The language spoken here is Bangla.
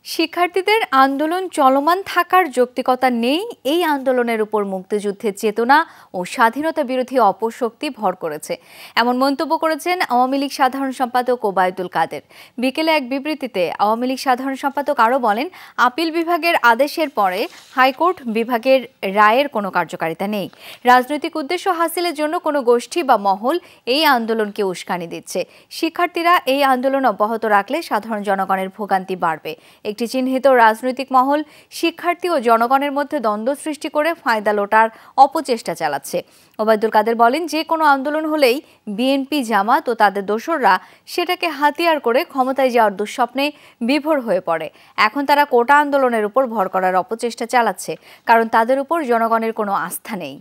শিক্ষার্থীদের আন্দোলন চলমান থাকার যৌক্তিকতা নেই, এই আন্দোলনের উপর মুক্তিযুদ্ধের চেতনা ও স্বাধীনতা বিরোধী অপশক্তি ভর করেছে, এমন মন্তব্য করেছেন আওয়ামী লীগ সাধারণ সম্পাদক ওবায়দুল কাদের। বিকেলে এক বিবৃতিতে আওয়ামী লীগ সাধারণ সম্পাদক আরও বলেন, আপিল বিভাগের আদেশের পরে হাইকোর্ট বিভাগের রায়ের কোনো কার্যকারিতা নেই। রাজনৈতিক উদ্দেশ্য হাসিলের জন্য কোনো গোষ্ঠী বা মহল এই আন্দোলনকে উস্কানি দিচ্ছে। শিক্ষার্থীরা এই আন্দোলন অব্যাহত রাখলে সাধারণ জনগণের ভোগান্তি বাড়বে। একটি চিহ্নিত রাজনৈতিক মহল শিক্ষার্থী ও জনগণের মধ্যে দ্বন্দ্ব সৃষ্টি করে ফায়দা লোটার অপচেষ্টা চালাচ্ছে। ওবায়দুল কাদের বলেন, যে কোনো আন্দোলন হলেই বিএনপি, জামাত ও তাদের দোসররা সেটাকে হাতিয়ার করে ক্ষমতায় যাওয়ার দুঃস্বপ্নে বিভোর হয়ে পড়ে। এখন তারা কোটা আন্দোলনের উপর ভর করার অপচেষ্টা চালাচ্ছে, কারণ তাদের উপর জনগণের কোনো আস্থা নেই।